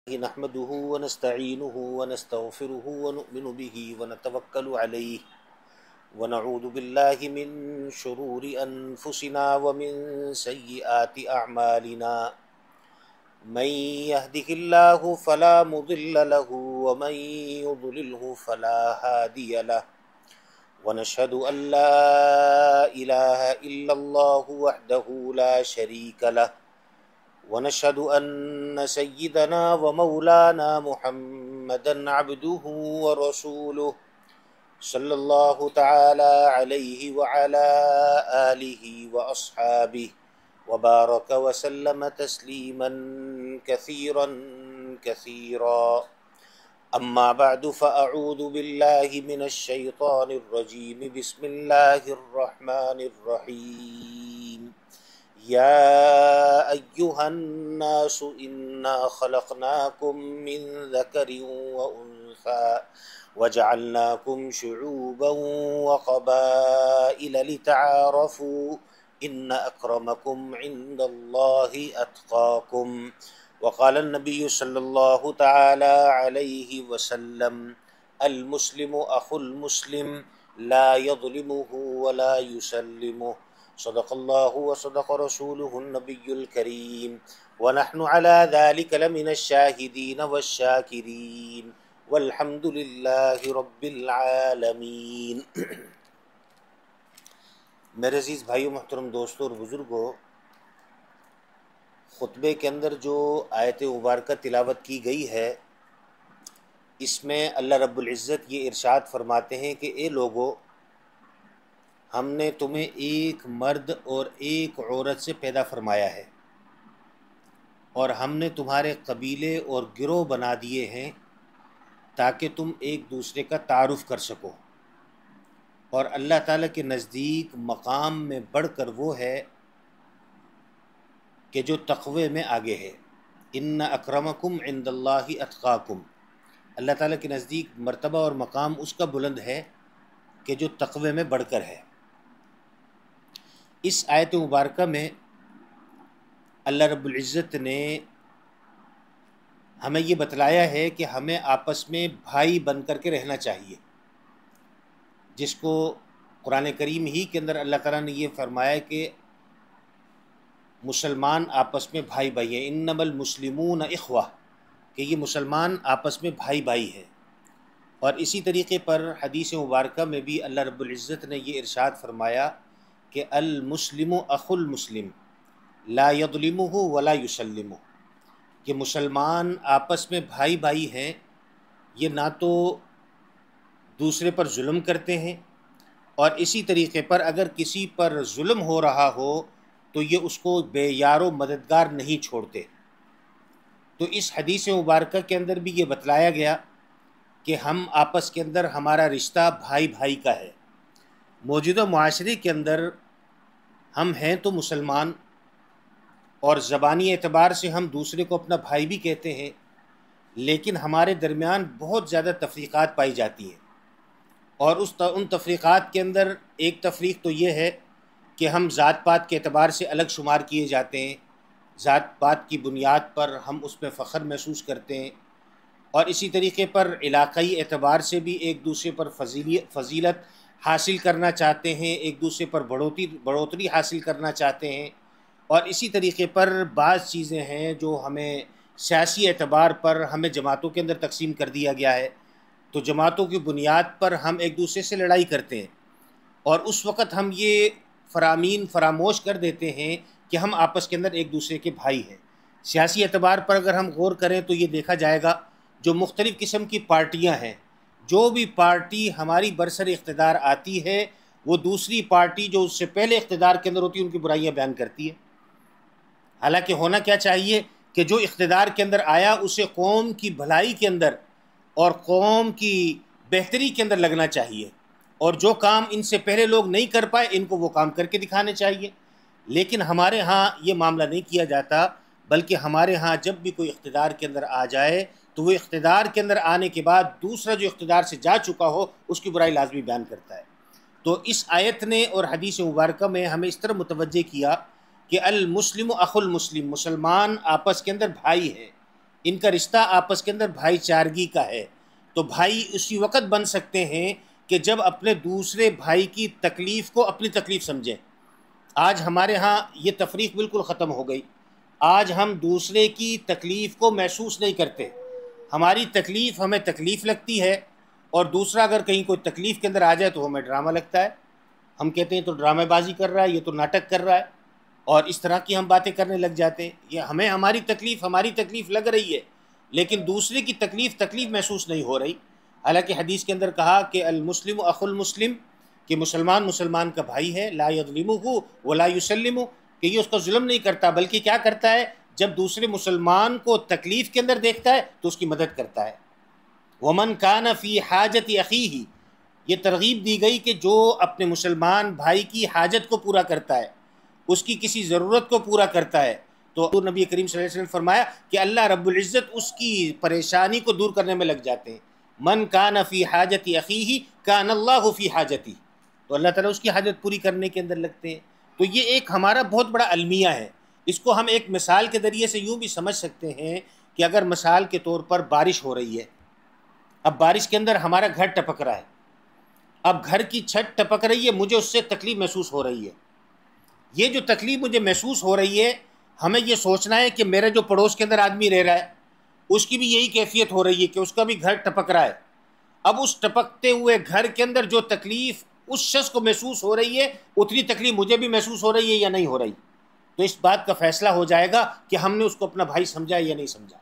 نحمده ونستعينه ونستغفره ونؤمن به ونتوكل عليه ونعوذ بالله من شرور أنفسنا ومن سيئات أعمالنا من يهده الله فلا مضل له ومن يضلله فلا هادي له ونشهد أن لا إله إلا الله وحده لا شريك له ونشهد أن سيدنا ومولانا محمدا عبده ورسوله صلى الله تعالى عليه وعلى آله وأصحابه وبارك وسلم تسليما كثيرا كثيرا أما بعد فأعوذ بالله من الشيطان الرجيم بسم الله الرحمن الرحيم يا أيها الناس إنا خلقناكم من ذكر وأنثى وجعلناكم شعوبا وقبائل لتعارفوا إن أكرمكم عند الله أتقاكم وقال النبي صلى الله تعالى عليه وسلم المسلم أخو المسلم لا يظلمه ولا يسلمه صدق الله وصدق رسوله النبي الكريم ونحن على ذلك لمن الشاهدين والشاكرين والحمد لله رب العالمین۔ میرے عزیز بھائیو، محترم دوستو اور بزرگوں، خطبے کے اندر جو آیت مبارکہ تلاوت کی گئی ہے، اس میں اللہ رب العزت یہ ارشاد فرماتے ہیں کہ اے لوگو، ہم نے تمہیں ایک مرد اور ایک عورت سے پیدا فرمایا ہے، اور ہم نے تمہارے قبیلے اور گروہ بنا دیے ہیں تاکہ تم ایک دوسرے کا تعارف کر سکو، اور اللہ تعالیٰ کے نزدیک مقام میں بڑھ کر وہ ہے کہ جو تقوی میں آگے ہے۔ ان اکرمکم عند اللہ اتقاکم، اللہ تعالیٰ کے نزدیک مرتبہ اور مقام اس کا بلند ہے کہ جو تقوی میں بڑھ کر ہے۔ اس آیت مبارکہ میں اللہ رب العزت نے ہمیں یہ بتلایا ہے کہ ہمیں آپس میں بھائی بن کر کے رہنا چاہیے، جس کو قرآن کریم ہی کے اندر اللہ تعالیٰ نے یہ فرمایا کہ مسلمان آپس میں بھائی بھائی ہیں، انما المسلمون اخوہ، کہ یہ مسلمان آپس میں بھائی بھائی ہیں۔ اور اسی طریقے پر حدیث مبارکہ میں بھی اللہ رب العزت نے یہ ارشاد فرمایا کہ المسلم اخو المسلم لا یظلمہ ولا یسلمہ، کہ مسلمان آپس میں بھائی بھائی ہیں، یہ نہ تو دوسرے پر ظلم کرتے ہیں، اور اسی طریقے پر اگر کسی پر ظلم ہو رہا ہو تو یہ اس کو بے یار و مددگار نہیں چھوڑتے۔ تو اس حدیث مبارکہ کے اندر بھی یہ بتلایا گیا کہ ہم آپس کے اندر ہمارا رشتہ بھائی بھائی کا ہے۔ موجودہ معاشرے کے اندر ہم ہیں تو مسلمان، اور زبانی اعتبار سے ہم دوسرے کو اپنا بھائی بھی کہتے ہیں، لیکن ہمارے درمیان بہت زیادہ تفریقات پائی جاتی ہیں، اور ان تفریقات کے اندر ایک تفریق تو یہ ہے کہ ہم ذات پات کے اعتبار سے الگ شمار کیے جاتے ہیں، ذات پات کی بنیاد پر ہم اس پہ فخر محسوس کرتے ہیں، اور اسی طریقے پر علاقائی اعتبار سے بھی ایک دوسرے پر فضیلت حاصل کرنا چاہتے ہیں، ایک دوسرے پر بڑھوتری حاصل کرنا چاہتے ہیں، اور اسی طریقے پر بعض چیزیں ہیں جو ہمیں سیاسی اعتبار پر ہمیں جماعتوں کے اندر تقسیم کر دیا گیا ہے، تو جماعتوں کی بنیاد پر ہم ایک دوسرے سے لڑائی کرتے ہیں، اور اس وقت ہم یہ فراموش کر دیتے ہیں کہ ہم آپس کے اندر ایک دوسرے کے بھائی ہیں۔ سیاسی اعتبار پر اگر ہم غور کریں تو یہ دیکھا جائے گا جو مختلف قسم کی پارٹیاں ہیں، جو بھی پارٹی ہماری برسر اقتدار آتی ہے وہ دوسری پارٹی جو اس سے پہلے اقتدار کے اندر ہوتی ہے ان کی برائیاں بیان کرتی ہے۔ حالانکہ ہونا کیا چاہیے کہ جو اقتدار کے اندر آیا اسے قوم کی بھلائی کے اندر اور قوم کی بہتری کے اندر لگنا چاہیے، اور جو کام ان سے پہلے لوگ نہیں کر پائے ان کو وہ کام کر کے دکھانے چاہیے۔ لیکن ہمارے ہاں یہ معاملہ نہیں کیا جاتا، بلکہ ہمارے ہاں جب بھی کوئی اقتدار کے اندر آ جائے تو وہ اقتدار کے اندر آنے کے بعد دوسرا جو اقتدار سے جا چکا ہو اس کی برائی لازمی بیان کرتا ہے۔ تو اس آیت نے اور حدیث مبارکہ میں ہمیں اس طرح متوجہ کیا کہ المسلم اخو المسلم، مسلمان آپس کے اندر بھائی ہیں، ان کا رشتہ آپس کے اندر بھائی چارگی کا ہے۔ تو بھائی اسی وقت بن سکتے ہیں کہ جب اپنے دوسرے بھائی کی تکلیف کو اپنی تکلیف سمجھیں۔ آج ہمارے ہاں یہ تفریق بالکل ختم ہو گئی۔ آج ہم دوسرے کی تکلیف کو محسوس نہیں کرتے، ہماری تکلیف ہمیں تکلیف لگتی ہے، اور دوسرا اگر کہیں کوئی تکلیف کے اندر آ جائے تو ہمیں ڈرامہ لگتا ہے۔ ہم کہتے ہیں تو ڈرامہ بازی کر رہا ہے، یہ تو ناٹک کر رہا ہے، اور اس طرح کی ہم باتیں کرنے لگ جاتے ہیں۔ یہ ہمیں ہماری تکلیف لگ رہی ہے، لیکن دوسرے کی تکلیف محسوس نہیں ہو رہی۔ حالانکہ حدیث کے اندر کہا کہ المسلم اخو المسلم، کہ مسلمان کا بھائی ہے، لا یظلمہ ولا یسلمہ، کہ یہ اس کا ظلم نہیں کرتا بلکہ کیا کرتا ہے، جب دوسرے مسلمان کو تکلیف کے اندر دیکھتا ہے تو اس کی مدد کرتا ہے۔ ومن کان فی حاجت اخیہ، یہ ترغیب دی گئی کہ جو اپنے مسلمان بھائی کی حاجت کو پورا کرتا ہے، اس کی کسی ضرورت کو پورا کرتا ہے، تو نبی کریم صلی اللہ علیہ وسلم نے فرمایا کہ اللہ رب العزت اس کی پریشانی کو دور کرنے میں لگ جاتے ہیں۔ من کان فی حاجت اخیہ کان اللہ فی حاجتی، تو اللہ تعالیٰ اس کی حاجت پوری کرنے کے اندر لگتے ہیں۔ تو یہ ایک ہمارا بہت بڑا المیہ ہے۔ اس کو ہم ایک مثال کے ذریعے سے یوں بھی سمجھ سکتے ہیں کہ اگر مثال کے طور پر بارش ہو رہی ہے، اب بارش کے اندر ہمارا گھر ٹپک رہا ہے، اب گھر کی چھت ٹپک رہی ہے، مجھے اس سے تکلیف محسوس ہو رہی ہے۔ یہ جو تکلیف مجھے محسوس ہو رہی ہے، ہمیں یہ سوچنا ہے کہ میرا جو پڑوس کے اندر آدمی رہ رہا ہے اس کی بھی یہی کیفیت ہو رہی ہے کہ اس کا بھی گھر ٹپک رہا ہے۔ اب اس ٹپکتے ہوئے گھر کے اندر جو تکلیف اس شخص کو محسوس ہو رہی ہے، اتنی تکلیف مجھے بھی محسوس ہو رہی ہے یا نہیں ہو رہی؟ تو اس بات کا فیصلہ ہو جائے گا کہ ہم نے اس کو اپنا بھائی سمجھا یا نہیں سمجھا۔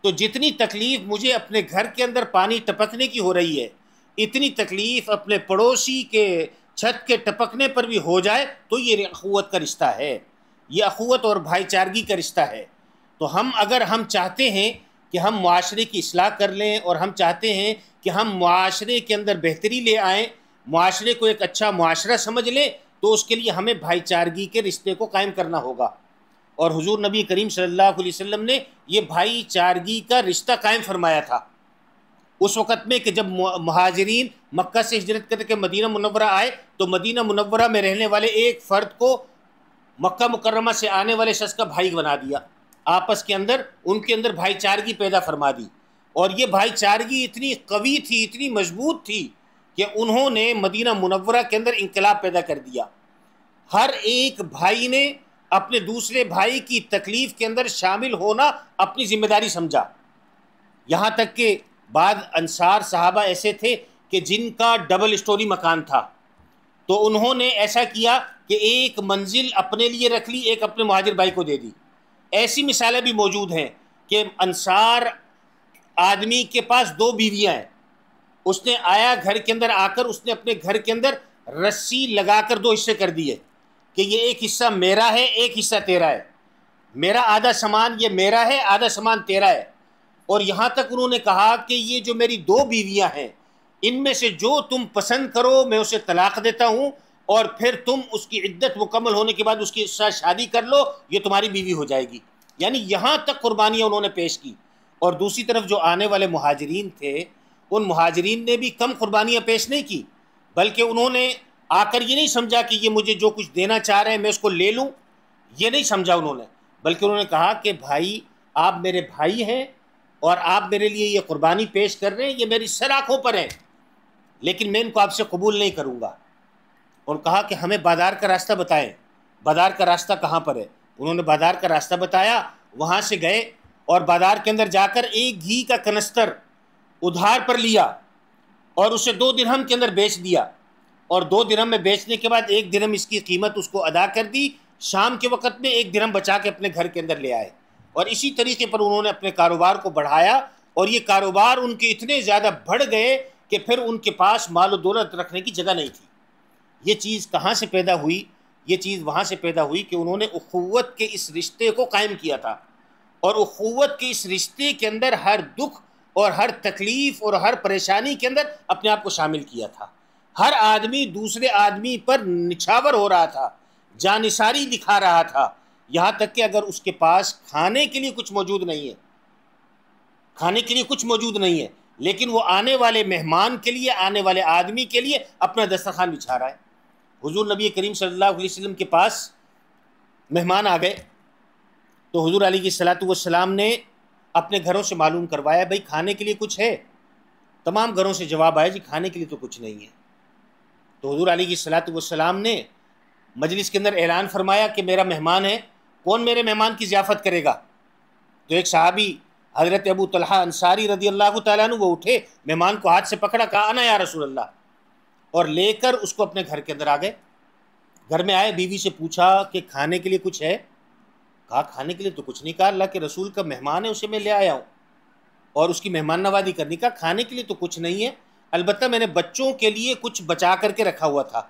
تو جتنی تکلیف مجھے اپنے گھر کے اندر پانی ٹپکنے کی ہو رہی ہے، اتنی تکلیف اپنے پڑوسی کے چھت کے ٹپکنے پر بھی ہو جائے تو یہ اخوت کا رشتہ ہے، یہ اخوت اور بھائی چارگی کا رشتہ ہے۔ تو اگر ہم چاہتے ہیں کہ ہم معاشرے کی اصلاح کر لیں، اور ہم چاہتے ہیں کہ ہم معاشرے کے اندر بہتری لے آئیں، معاشرے کو ایک اچھا معاشرہ سمجھ لیں، تو اس کے لیے ہمیں بھائی چارگی کے رشتے کو قائم کرنا ہوگا۔ اور حضور نبی کریم صلی اللہ علیہ وسلم نے یہ بھائی چارگی کا رشتہ قائم فرمایا تھا اس وقت میں کہ جب مہاجرین مکہ سے ہجرت کر کے مدینہ منورہ آئے، تو مدینہ منورہ میں رہنے والے ایک فرد کو مکہ مکرمہ سے آنے والے شخص کا بھائی بنا دیا، آپس کے اندر ان کے اندر بھائی چارگی پیدا فرما دی۔ اور یہ بھائی چارگی اتنی قوی تھی، اتنی مضبوط تھی کہ انہوں نے مدینہ منورہ کے اندر انقلاب پیدا کر دیا۔ ہر ایک بھائی نے اپنے دوسرے بھائی کی تکلیف کے اندر شامل ہونا اپنی ذمہ داری سمجھا۔ یہاں تک کہ بعض انصار صحابہ ایسے تھے کہ جن کا ڈبل اسٹوری مکان تھا، تو انہوں نے ایسا کیا کہ ایک منزل اپنے لیے رکھ لی، ایک اپنے مہاجر بھائی کو دے دی۔ ایسی مثالیں بھی موجود ہیں کہ انصار آدمی کے پاس 2 بیویاں ہیں، اس نے آیا گھر کے اندر آ کر اس نے اپنے گھر کے اندر رسی لگا کر 2 حصے کر دیے کہ یہ ایک حصہ میرا ہے، ایک حصہ تیرا ہے، میرا آدھا سامان یہ میرا ہے، آدھا سامان تیرا ہے۔ اور یہاں تک انہوں نے کہا کہ یہ جو میری 2 بیویاں ہیں، ان میں سے جو تم پسند کرو میں اسے طلاق دیتا ہوں، اور پھر تم اس کی عدت مکمل ہونے کے بعد اس کے ساتھ شادی کر لو، یہ تمہاری بیوی ہو جائے گی۔ یعنی یہاں تک قربانیاں انہوں نے پیش کی۔ اور دوسری طرف جو آنے والے مہاجرین تھے، ان مہاجرین نے بھی کم قربانیاں پیش نہیں کی، بلکہ انہوں نے آ کر یہ نہیں سمجھا کہ یہ مجھے جو کچھ دینا چاہ رہے ہیں میں اس کو لے لوں، یہ نہیں سمجھا انہوں نے، بلکہ انہوں نے کہا کہ بھائی آپ میرے بھائی ہیں اور آپ میرے لیے یہ قربانی پیش کر رہے ہیں، یہ میری سر آنکھوں پر ہیں، لیکن میں ان کو آپ سے قبول نہیں کروں گا۔ اور کہا کہ ہمیں بازار کا راستہ بتائیں، بازار کا راستہ کہاں پر ہے؟ انہوں نے بازار کا راستہ بتایا، وہاں سے گئے اور بازار کے اندر جا کر ایک گھی کا کنستر ادھار پر لیا اور اسے 2 درہم کے اندر بیچ دیا، اور 2 درہم میں بیچنے کے بعد 1 درہم اس کی قیمت اس کو ادا کر دی۔ شام کے وقت میں 1 درہم بچا کے اپنے گھر کے اندر لے آئے، اور اسی طریقے پر انہوں نے اپنے کاروبار کو بڑھایا، اور یہ کاروبار ان کے اتنے زیادہ بڑھ گئے کہ پھر ان کے پاس مال و دولت رکھنے کی جگہ نہیں تھی۔ یہ چیز کہاں سے پیدا ہوئی؟ یہ چیز وہاں سے پیدا ہوئی کہ انہوں نے اخوت کے اس رشتے کو قائم کیا تھا، اور اخوت کے اس رشتے کے اندر ہر دکھ اور ہر تکلیف اور ہر پریشانی کے اندر اپنے آپ کو شامل کیا تھا۔ ہر آدمی دوسرے آدمی پر نچھاور ہو رہا تھا، جانثاری دکھا رہا تھا، یہاں تک کہ اگر اس کے پاس کھانے کے لیے کچھ موجود نہیں ہے، کھانے کے لیے کچھ موجود نہیں ہے، لیکن وہ آنے والے مہمان کے لیے، آنے والے آدمی کے لیے اپنا دسترخوان بچھا رہا ہے۔ حضور نبی کریم صلی اللہ علیہ وسلم کے پاس مہمان آ گئے، تو حضور علیہ الصلوۃ والسلام نے اپنے گھروں سے معلوم کروایا بھئی کھانے کے لیے کچھ ہے؟ تمام گھروں سے جواب آیا جی کھانے کے لیے تو کچھ نہیں ہے۔ تو حضور علیہ الصلوۃ والسلام نے مجلس کے اندر اعلان فرمایا کہ میرا مہمان ہے، کون میرے مہمان کی ضیافت کرے گا؟ تو ایک صحابی حضرت ابو طلحہ انصاری رضی اللہ تعالیٰ عنہ وہ اٹھے، مہمان کو ہاتھ سے پکڑا، کہا انا یا رسول اللہ، اور لے کر اس کو اپنے گھر کے اندر آ گئے۔ گھر میں آئے، بیوی سے پوچھا کہ کھانے کے لیے کچھ ہے؟ کہا کھانے کے لیے تو کچھ نہیں، کہا اللہ کے رسول کا مہمان ہے اسے میں لے آیا ہوں اور اس کی مہمان نوازی کرنی۔ کا کھانے کے لیے تو کچھ نہیں ہے، البتہ میں نے بچوں کے لیے کچھ بچا کر کے رکھا ہوا تھا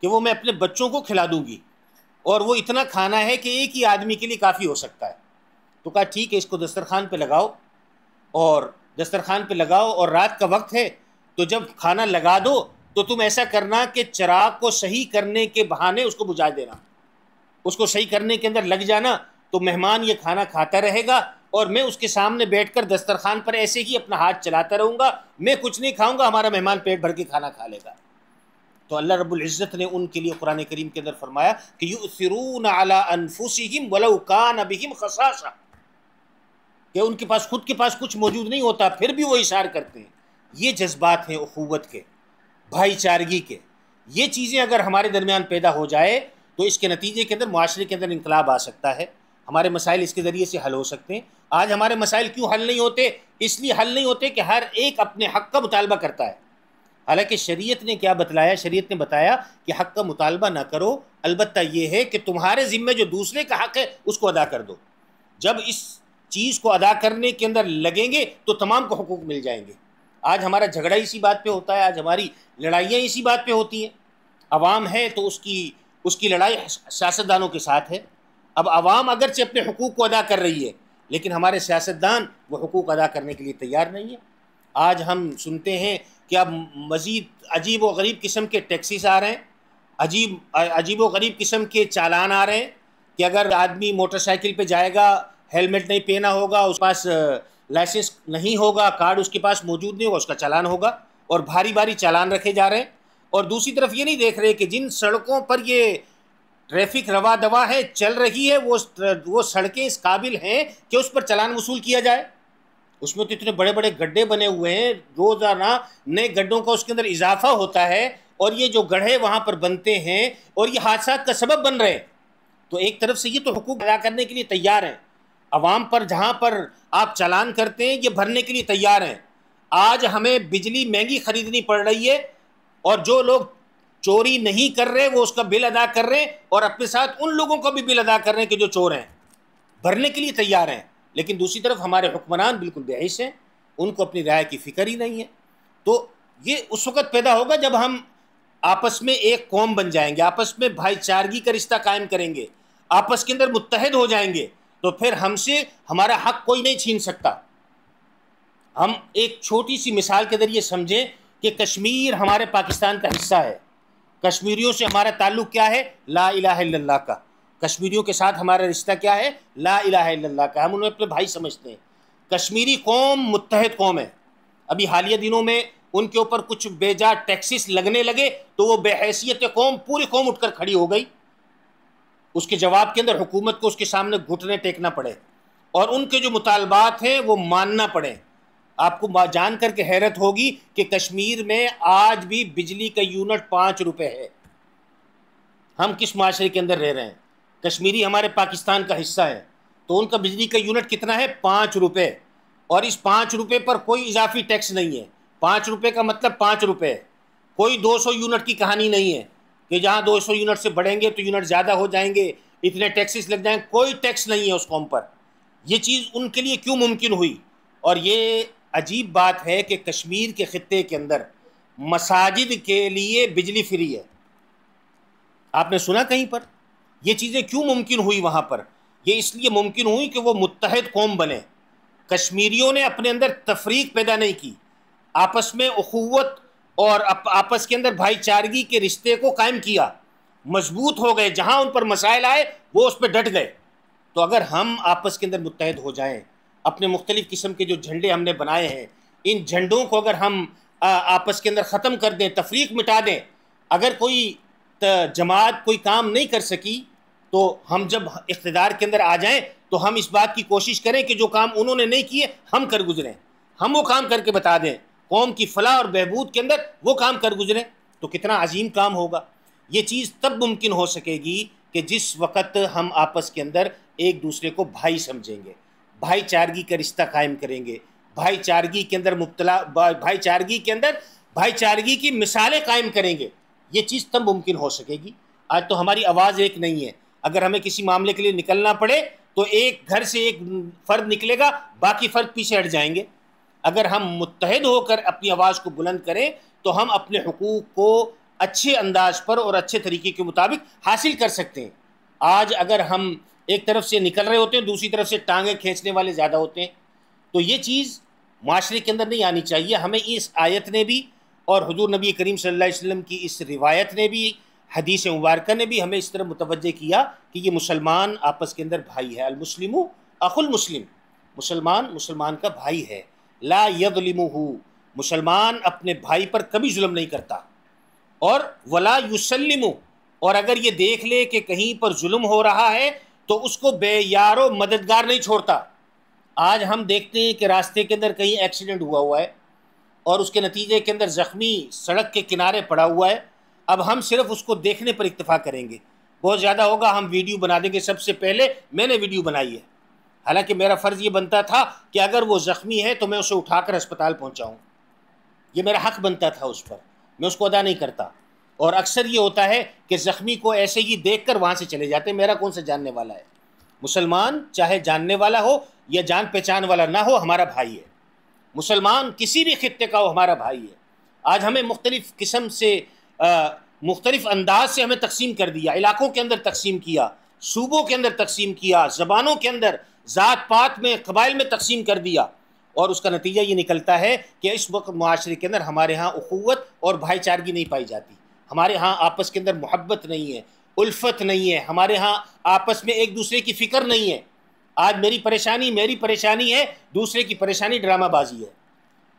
کہ وہ میں اپنے بچوں کو کھلا دوں گی، اور وہ اتنا کھانا ہے کہ ایک ہی آدمی کے لیے کافی ہو سکتا ہے۔ تو کہا ٹھیک ہے، اس کو دسترخوان پہ لگاؤ، اور دسترخوان پہ لگاؤ، اور رات کا وقت ہے تو جب کھانا لگا دو تو تم ایسا کرنا کہ چراغ کو صحیح کرنے کے بہانے اس کو بجھا دینا، اس کو صحیح کرنے کے اندر لگ جانا، تو مہمان یہ کھانا کھاتا رہے گا اور میں اس کے سامنے بیٹھ کر دسترخوان پر ایسے ہی اپنا ہاتھ چلاتا رہوں گا، میں کچھ نہیں کھاؤں گا، ہمارا مہمان پیٹ بھر کے کھانا کھا لے گا۔ تو اللہ رب العزت نے ان کے لیے قرآن کریم کے اندر فرمایا کہ یؤثرون علی انفسہم ولو کان بہم خصاصہ، کہ ان کے پاس خود کے پاس کچھ موجود نہیں ہوتا پھر بھی وہ اشار کرتے ہیں۔ یہ جذبات ہیں اخوت کے، بھائی چارگی کے، یہ چیزیں اگر ہمارے درمیان پیدا ہو جائے تو اس کے نتیجے کے اندر معاشرے کے اندر انقلاب آ سکتا ہے، ہمارے مسائل اس کے ذریعے سے حل ہو سکتے ہیں۔ آج ہمارے مسائل کیوں حل نہیں ہوتے؟ اس لیے حل نہیں ہوتے کہ ہر ایک اپنے حق کا مطالبہ کرتا ہے، حالانکہ شریعت نے کیا بتلایا؟ شریعت نے بتایا کہ حق کا مطالبہ نہ کرو، البتہ یہ ہے کہ تمہارے ذمے جو دوسرے کا حق ہے اس کو ادا کر دو۔ جب اس چیز کو ادا کرنے کے اندر لگیں گے تو تمام کو حقوق مل جائیں گے۔ آج ہمارا جھگڑا اسی بات پہ ہوتا ہے، آج ہماری لڑائیاں اسی بات پہ ہوتی ہیں۔ عوام ہے تو اس کی لڑائی سیاستدانوں کے ساتھ ہے۔ اب عوام اگرچہ اپنے حقوق کو ادا کر رہی ہے لیکن ہمارے سیاستدان وہ حقوق ادا کرنے کے لیے تیار نہیں ہیں۔ آج ہم سنتے ہیں کہ اب مزید عجیب و غریب قسم کے ٹیکسیز آ رہے ہیں، عجیب و غریب قسم کے چالان آ رہے ہیں کہ اگر آدمی موٹر سائیکل پہ جائے گا، ہیلمٹ نہیں پہنا ہوگا، اس کے پاس لائسنس نہیں ہوگا، کارڈ اس کے پاس موجود نہیں ہوگا، اس کا چالان ہوگا، اور بھاری بھاری چالان رکھے جا رہے ہیں۔ اور دوسری طرف یہ نہیں دیکھ رہے کہ جن سڑکوں پر یہ ٹریفک روا دوا ہے، چل رہی ہے، وہ سڑکیں اس قابل ہیں کہ اس پر چالان وصول کیا جائے۔ اس میں تو اتنے بڑے بڑے گڈھے بنے ہوئے ہیں، روزانہ نئے گڈھوں کا اس کے اندر اضافہ ہوتا ہے، اور یہ جو گڑھے وہاں پر بنتے ہیں اور یہ حادثات کا سبب بن رہے ہیں۔ تو ایک طرف سے یہ تو حقوق ادا کرنے کے لیے تیار ہیں، عوام پر جہاں پر آپ چالان کرتے ہیں یہ بھرنے کے لیے تیار ہیں۔ آج ہمیں بجلی مہنگی خریدنی پڑ رہی ہے، اور جو لوگ چوری نہیں کر رہے وہ اس کا بل ادا کر رہے ہیں، اور اپنے ساتھ ان لوگوں کا بھی بل ادا کر رہے ہیں کہ جو چور ہیں، بھرنے کے لیے تیار ہیں۔ لیکن دوسری طرف ہمارے حکمران بالکل بے حس ہیں، ان کو اپنی رعایا کی فکر ہی نہیں ہے۔ تو یہ اس وقت پیدا ہوگا جب ہم آپس میں ایک قوم بن جائیں گے، آپس میں بھائی چارگی کا رشتہ قائم کریں گے، آپس کے اندر متحد ہو جائیں گے، تو پھر ہم سے ہمارا حق کوئی نہیں چھین سکتا۔ ہم ایک چھوٹی سی مثال کے ذریعے سمجھیں کہ کشمیر ہمارے پاکستان کا حصہ ہے، کشمیریوں سے ہمارا تعلق کیا ہے؟ لا الہ الا اللہ کا۔ کشمیریوں کے ساتھ ہمارا رشتہ کیا ہے؟ لا الہ الا اللہ کا۔ ہم انہیں اپنے بھائی سمجھتے ہیں۔ کشمیری قوم متحد قوم ہے۔ ابھی حالیہ دنوں میں ان کے اوپر کچھ بے جا ٹیکسز لگنے لگے تو وہ بے حیثیت قوم پوری قوم اٹھ کر کھڑی ہو گئی۔ اس کے جواب کے اندر حکومت کو اس کے سامنے گھٹنے ٹیکنا پڑے اور ان کے جو مطالبات ہیں وہ ماننا پڑے۔ آپ کو جان کر کے حیرت ہوگی کہ کشمیر میں آج بھی بجلی کا یونٹ 5 روپے ہے۔ ہم کس معاشرے کے اندر رہ رہے ہیں؟ کشمیری ہمارے پاکستان کا حصہ ہے، تو ان کا بجلی کا یونٹ کتنا ہے؟ 5 روپے، اور اس 5 روپے پر کوئی اضافی ٹیکس نہیں ہے۔ 5 روپے کا مطلب 5 روپے، کوئی 200 یونٹ کی کہانی نہیں ہے کہ جہاں 200 یونٹ سے بڑھیں گے تو یونٹ زیادہ ہو جائیں گے، اتنے ٹیکسز لگ جائیں گے۔ کوئی ٹیکس نہیں ہے اس قوم پر۔ یہ چیز ان کے لیے کیوں ممکن ہوئی؟ اور یہ عجیب بات ہے کہ کشمیر کے خطے کے اندر مساجد کے لیے بجلی فری ہے۔ آپ نے سنا کہیں پر؟ یہ چیزیں کیوں ممکن ہوئی وہاں پر؟ یہ اس لیے ممکن ہوئی کہ وہ متحد قوم بنے۔ کشمیریوں نے اپنے اندر تفریق پیدا نہیں کی، آپس میں اخوت اور آپس کے اندر بھائی چارگی کے رشتے کو قائم کیا، مضبوط ہو گئے، جہاں ان پر مسائل آئے وہ اس پہ ڈٹ گئے۔ تو اگر ہم آپس کے اندر متحد ہو جائیں، اپنے مختلف قسم کے جو جھنڈے ہم نے بنائے ہیں ان جھنڈوں کو اگر ہم آپس کے اندر ختم کر دیں، تفریق مٹا دیں، اگر کوئی جماعت کوئی کام نہیں کر سکی تو ہم جب اقتدار کے اندر آ جائیں تو ہم اس بات کی کوشش کریں کہ جو کام انہوں نے نہیں کیے ہم کر گزریں، ہم وہ کام کر کے بتا دیں، قوم کی فلاح اور بہبود کے اندر وہ کام کر گزریں، تو کتنا عظیم کام ہوگا۔ یہ چیز تب ممکن ہو سکے گی کہ جس وقت ہم آپس کے اندر ایک دوسرے کو بھائی سمجھیں گے، بھائی چارگی کا رشتہ قائم کریں گے، بھائی چارگی کے اندر بھائی چارگی کی مثالیں قائم کریں گے، یہ چیز تب ممکن ہو سکے گی۔ آج تو ہماری آواز ایک نہیں ہے، اگر ہمیں کسی معاملے کے لیے نکلنا پڑے تو ایک گھر سے ایک فرد نکلے گا، باقی فرد پیچھے ہٹ جائیں گے۔ اگر ہم متحد ہو کر اپنی آواز کو بلند کریں تو ہم اپنے حقوق کو اچھے انداز پر اور اچھے طریقے کے مطابق حاصل کر سکتے ہیں۔ آج اگر ہم ایک طرف سے نکل رہے ہوتے ہیں، دوسری طرف سے ٹانگیں کھینچنے والے زیادہ ہوتے ہیں، تو یہ چیز معاشرے کے اندر نہیں آنی چاہیے۔ ہمیں اس آیت نے بھی اور حضور نبی کریم صلی اللہ علیہ وسلم کی اس روایت نے بھی، حدیث مبارکہ نے بھی ہمیں اس طرح متوجہ کیا کہ یہ مسلمان آپس کے اندر بھائی ہے۔ المسلم اخو المسلم، مسلمان کا بھائی ہے۔ لا یظلمہ، مسلمان اپنے بھائی پر کبھی ظلم نہیں کرتا، اور ولا یسلم، اور اگر یہ دیکھ لے کہ کہیں پر ظلم ہو رہا ہے تو اس کو بے یار و مددگار نہیں چھوڑتا۔ آج ہم دیکھتے ہیں کہ راستے کے اندر کہیں ایکسیڈنٹ ہوا ہے اور اس کے نتیجے کے اندر زخمی سڑک کے کنارے پڑا ہوا ہے، اب ہم صرف اس کو دیکھنے پر اکتفا کریں گے، بہت زیادہ ہوگا ہم ویڈیو بنا دیں گے۔ سب سے پہلے میں نے ویڈیو بنائی ہے، حالانکہ میرا فرض یہ بنتا تھا کہ اگر وہ زخمی ہے تو میں اسے اٹھا کر ہسپتال پہنچاؤں، یہ میرا حق بنتا تھا اس پر، میں اس کو ادا نہیں کرتا۔ اور اکثر یہ ہوتا ہے کہ زخمی کو ایسے ہی دیکھ کر وہاں سے چلے جاتے ہیں، میرا کون سا جاننے والا ہے۔ مسلمان چاہے جاننے والا ہو یا جان پہچان والا نہ ہو، ہمارا بھائی ہے۔ مسلمان کسی بھی خطے کا ہو، ہمارا بھائی ہے۔ آج ہمیں مختلف قسم سے مختلف انداز سے ہمیں تقسیم کر دیا، علاقوں کے اندر تقسیم کیا، صوبوں کے اندر تقسیم کیا، زبانوں کے اندر، ذات پات میں، قبائل میں تقسیم کر دیا، اور اس کا نتیجہ یہ نکلتا ہے کہ اس وقت معاشرے کے اندر ہمارے ہاں اخوت اور بھائی چارگی نہیں پائی جاتی، ہمارے ہاں آپس کے اندر محبت نہیں ہے، الفت نہیں ہے، ہمارے ہاں آپس میں ایک دوسرے کی فکر نہیں ہے۔ آج میری پریشانی ہے، دوسرے کی پریشانی ڈرامہ بازی ہے۔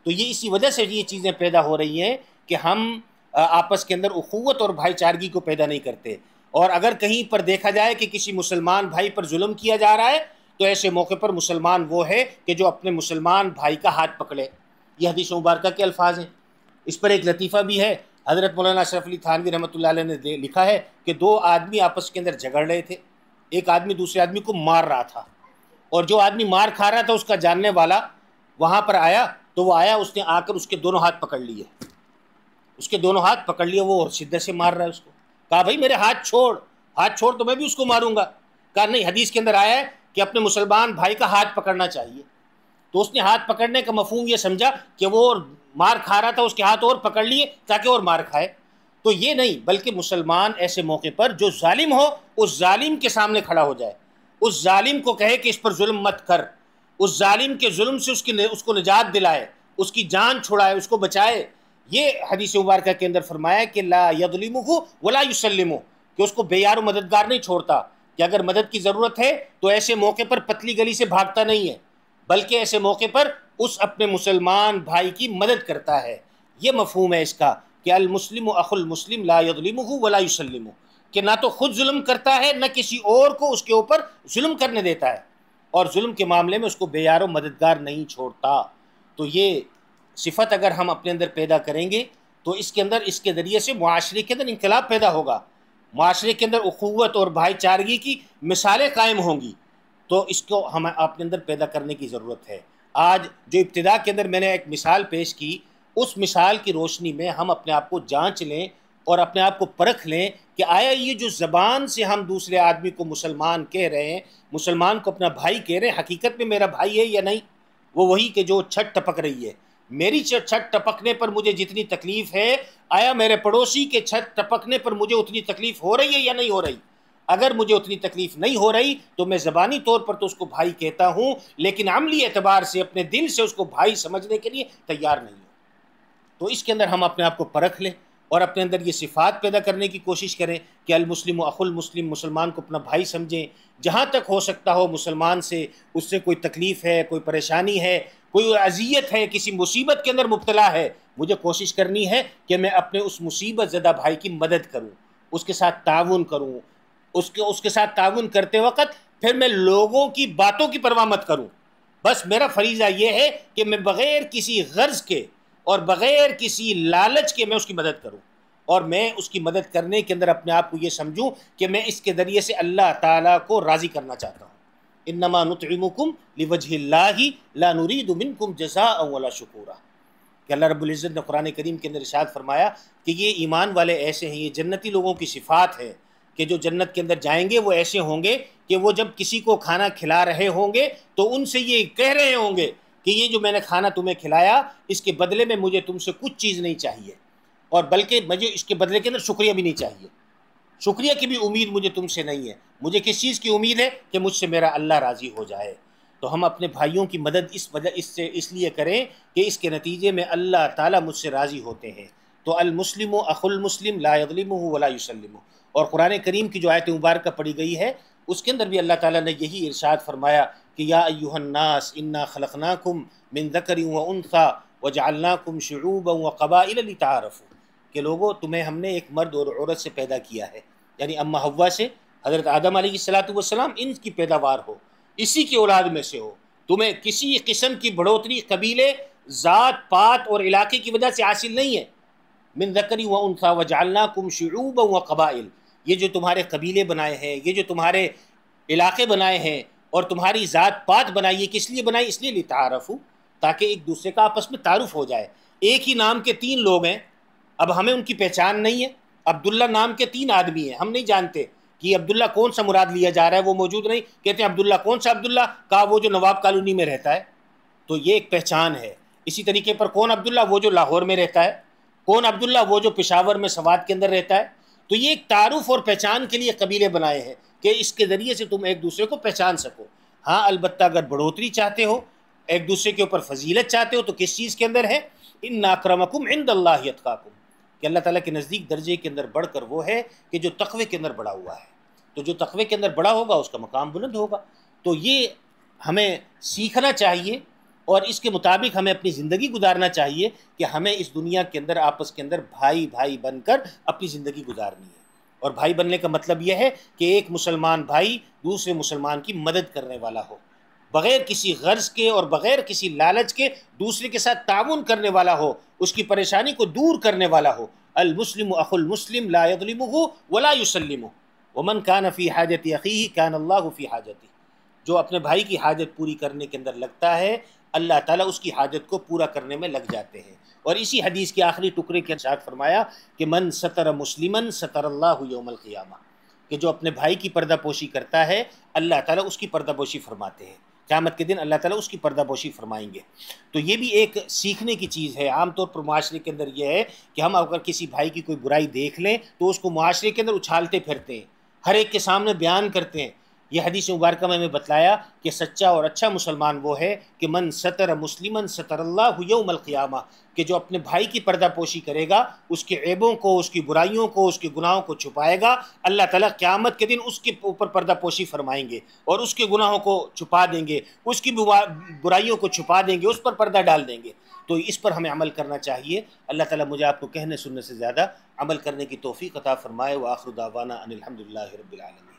تو یہ اسی وجہ سے یہ چیزیں پیدا ہو رہی ہیں کہ ہم آپس کے اندر اخوت اور بھائی چارگی کو پیدا نہیں کرتے۔ اور اگر کہیں پر دیکھا جائے کہ کسی مسلمان بھائی پر ظلم کیا جا رہا ہے تو ایسے موقع پر مسلمان وہ ہے کہ جو اپنے مسلمان بھائی کا ہاتھ پکڑے۔ یہ حدیث مبارکہ کے الفاظ ہیں۔ اس پر ایک لطیفہ بھی ہے، حضرت مولانا اشرف علی تھانوی رحمۃ اللہ علیہ نے لکھا ہے کہ دو آدمی آپس کے اندر جھگڑ رہے تھے، ایک آدمی دوسرے آدمی کو مار رہا تھا، اور جو آدمی مار کھا رہا تھا اس کا جاننے والا وہاں پر آیا، تو وہ آیا، اس نے آ کر اس کے دونوں ہاتھ پکڑ لیے، وہ اور شدت سے مار رہا ہے اس کو۔ کہا بھائی میرے ہاتھ چھوڑ تو میں بھی اس کو ماروں گا۔ کہا نہیں، حدیث کے اندر آیا ہے کہ اپنے مسلمان بھائی کا ہاتھ پکڑنا چاہیے۔ تو اس نے ہاتھ پکڑنے کا مفہوم یہ سمجھا کہ وہ مار کھا رہا تھا، اس کے ہاتھ اور پکڑ لیے تاکہ اور مار کھائے۔ تو یہ نہیں، بلکہ مسلمان ایسے موقع پر جو ظالم ہو اس ظالم کے سامنے کھڑا ہو جائے، اس ظالم کو کہے کہ اس پر ظلم مت کر، اس ظالم کے ظلم سے اس کو نجات دلائے، اس کی جان چھڑائے، اس کو بچائے۔ یہ حدیث مبارکہ کے اندر فرمایا کہ لا یظلمہ ولا یسلمہ، کہ اس کو بے یار و مددگار نہیں چھوڑتا، کہ اگر مدد کی ضرورت ہے تو ایسے موقع پر پتلی گلی سے بھاگتا نہیں ہے، بلکہ ایسے موقع پر اس اپنے مسلمان بھائی کی مدد کرتا ہے۔ یہ مفہوم ہے اس کا کہ المسلم اخو المسلم لا یظلمہ ولا یسلمہ، کہ نہ تو خود ظلم کرتا ہے نہ کسی اور کو اس کے اوپر ظلم کرنے دیتا ہے، اور ظلم کے معاملے میں اس کو بے یار و مددگار نہیں چھوڑتا۔ تو یہ صفت اگر ہم اپنے اندر پیدا کریں گے تو اس کے ذریعے سے معاشرے کے اندر انقلاب پیدا ہوگا، معاشرے کے اندر اخوت اور بھائی چارگی کی مثالیں قائم ہوں گی۔ تو اس کو ہمیں اپنے اندر پیدا کرنے کی ضرورت ہے۔ آج جو ابتدا کے اندر میں نے ایک مثال پیش کی، اس مثال کی روشنی میں ہم اپنے آپ کو جانچ لیں اور اپنے آپ کو پرکھ لیں کہ آیا یہ جو زبان سے ہم دوسرے آدمی کو مسلمان کہہ رہے ہیں، مسلمان کو اپنا بھائی کہہ رہے ہیں، حقیقت میں میرا بھائی ہے یا نہیں؟ وہ وہی کہ جو چھت ٹپک رہی ہے، میری چھت ٹپکنے پر مجھے جتنی تکلیف ہے، آیا میرے پڑوسی کے چھت ٹپکنے پر مجھے اتنی تکلیف ہو رہی ہے یا نہیں ہو رہی؟ اگر مجھے اتنی تکلیف نہیں ہو رہی تو میں زبانی طور پر تو اس کو بھائی کہتا ہوں، لیکن عملی اعتبار سے اپنے دل سے اس کو بھائی سمجھنے کے لیے تیار نہیں ہوں۔ تو اس کے اندر ہم اپنے آپ کو پرکھ لیں اور اپنے اندر یہ صفات پیدا کرنے کی کوشش کریں کہ المسلم اخو المسلم، مسلمان کو اپنا بھائی سمجھیں، جہاں تک ہو سکتا ہو مسلمان سے اس سے کوئی تکلیف ہے، کوئی پریشانی ہے، کوئی اذیت ہے، کسی مصیبت کے اندر مبتلا ہے، مجھے کوشش کرنی ہے کہ میں اپنے اس مصیبت زدہ بھائی کی مدد کروں، اس کے ساتھ تعاون کروں، اس کے ساتھ تعاون کرتے وقت پھر میں لوگوں کی باتوں کی پرواہ مت کروں، بس میرا فریضہ یہ ہے کہ میں بغیر کسی غرض کے اور بغیر کسی لالچ کے میں اس کی مدد کروں، اور میں اس کی مدد کرنے کے اندر اپنے آپ کو یہ سمجھوں کہ میں اس کے ذریعے سے اللہ تعالیٰ کو راضی کرنا چاہتا ہوں۔ انما نطعمکم لوجہ اللہ لا نرید منکم جزاء ولا شکورا، کہ اللہ رب العزت نے قرآن کریم کے اندر ارشاد فرمایا کہ یہ ایمان والے ایسے ہیں، یہ جنتی لوگوں کی صفات ہے کہ جو جنت کے اندر جائیں گے وہ ایسے ہوں گے کہ وہ جب کسی کو کھانا کھلا رہے ہوں گے تو ان سے یہ کہہ رہے ہوں گے کہ یہ جو میں نے کھانا تمہیں کھلایا اس کے بدلے میں مجھے تم سے کچھ چیز نہیں چاہیے، اور بلکہ مجھے اس کے بدلے کے اندر شکریہ بھی نہیں چاہیے، شکریہ کی بھی امید مجھے تم سے نہیں ہے، مجھے کس چیز کی امید ہے کہ مجھ سے میرا اللہ راضی ہو جائے۔ تو ہم اپنے بھائیوں کی مدد اس لیے کریں کہ اس کے نتیجے میں اللہ تعالیٰ مجھ سے راضی ہوتے ہیں۔ تو المسلم اخو المسلم لا یظلمہ ولا یسلمہ، اور قرآن کریم کی جو آیت مبارکہ پڑھی گئی ہے اس کے اندر بھی اللہ تعالیٰ نے یہی ارشاد فرمایا کہ یا ایھا الناس انا خلقناکم من ذکر و انثی وجعلناکم شعوبا وقبائل لتعارفوا، کہ لوگوں تمہیں ہم نے ایک مرد اور عورت سے پیدا کیا ہے، یعنی اماں حوا سے، حضرت آدم علیہ السلام ان کی پیداوار ہو، اسی کی اولاد میں سے ہو، تمہیں کسی قسم کی بڑھوتری قبیلے، ذات پات اور علاقے کی وجہ سے حاصل نہیں ہے۔ من ذکر و انثی وجعلناکم شعوبا وقبائل، یہ جو تمہارے قبیلے بنائے ہیں، یہ جو تمہارے علاقے بنائے ہیں اور تمہاری ذات پات بنائی ہے، کس لیے بنائی؟ اس لیے لتعارفوا، تاکہ ایک دوسرے کا آپس میں تعارف ہو جائے۔ ایک ہی نام کے 3 لوگ ہیں، اب ہمیں ان کی پہچان نہیں ہے، عبداللہ نام کے 3 آدمی ہیں، ہم نہیں جانتے کہ یہ عبداللہ کون سا مراد لیا جا رہا ہے، وہ موجود نہیں، کہتے ہیں عبداللہ کون سا عبداللہ، کہا وہ جو نواب کالونی میں رہتا ہے، تو یہ ایک پہچان ہے۔ اسی طریقے پر کون عبداللہ؟ وہ جو لاہور میں رہتا ہے، کون عبداللہ؟ وہ جو پشاور میں سوات کے اندر رہتا ہے۔ تو یہ ایک تعارف اور پہچان کے لیے قبیلے بنائے ہیں کہ اس کے ذریعے سے تم ایک دوسرے کو پہچان سکو۔ ہاں البتہ اگر بڑھوتری چاہتے ہو، ایک دوسرے کے اوپر فضیلت چاہتے ہو، تو کس چیز کے اندر ہے؟ ان اکرمکم عند اللہ اتقاکم، کہ اللہ تعالیٰ کے نزدیک درجے کے اندر بڑھ کر وہ ہے کہ جو تقوی کے اندر بڑا ہوا ہے، تو جو تقوی کے اندر بڑا ہوگا اس کا مقام بلند ہوگا۔ تو یہ ہمیں سیکھنا چاہیے اور اس کے مطابق ہمیں اپنی زندگی گزارنا چاہیے کہ ہمیں اس دنیا کے اندر آپس کے اندر بھائی بھائی بن کر اپنی زندگی گزارنی ہے۔ اور بھائی بننے کا مطلب یہ ہے کہ ایک مسلمان بھائی دوسرے مسلمان کی مدد کرنے والا ہو، بغیر کسی غرض کے اور بغیر کسی لالچ کے دوسرے کے ساتھ تعاون کرنے والا ہو، اس کی پریشانی کو دور کرنے والا ہو۔ المسلم اخو المسلم لا یظلمہ ولا یسلمہ ومن کان فی حاجت اخیہ کان اللہ فی حاجتہ، جو اپنے بھائی کی حاجت پوری کرنے کے اندر لگتا ہے اللہ تعالیٰ اس کی حاجت کو پورا کرنے میں لگ جاتے ہیں۔ اور اسی حدیث کے آخری ٹکڑے کے ارشاد فرمایا کہ من ستر مسلمن ستر اللہ یوم القیامہ، کہ جو اپنے بھائی کی پردہ پوشی کرتا ہے اللہ تعالیٰ اس کی پردہ پوشی فرماتے ہیں، قیامت کے دن اللہ تعالیٰ اس کی پردہ پوشی فرمائیں گے۔ تو یہ بھی ایک سیکھنے کی چیز ہے۔ عام طور پر معاشرے کے اندر یہ ہے کہ ہم اگر کسی بھائی کی کوئی برائی دیکھ لیں تو اس کو معاشرے کے اندر اچھالتے پھرتے ہیں، ہر ایک کے سامنے بیان کرتے ہیں۔ یہ حدیث مبارکہ میں ہمیں بتلایا کہ سچا اور اچھا مسلمان وہ ہے کہ من ستر مسلمن ستر اللہ یوم القیامہ، کہ جو اپنے بھائی کی پردہ پوشی کرے گا، اس کے عیبوں کو، اس کی برائیوں کو، اس کے گناہوں کو چھپائے گا، اللہ تعالیٰ قیامت کے دن اس کے اوپر پردہ پوشی فرمائیں گے اور اس کے گناہوں کو چھپا دیں گے، اس کی برائیوں کو چھپا دیں گے، اس پر پردہ ڈال دیں گے۔ تو اس پر ہمیں عمل کرنا چاہیے۔ اللہ تعالیٰ مجھے آپ کو کہنے سننے سے زیادہ عمل کرنے کی توفیق عطا فرمائے۔ وآخر دعوانا ان الحمد للہ رب العالمین۔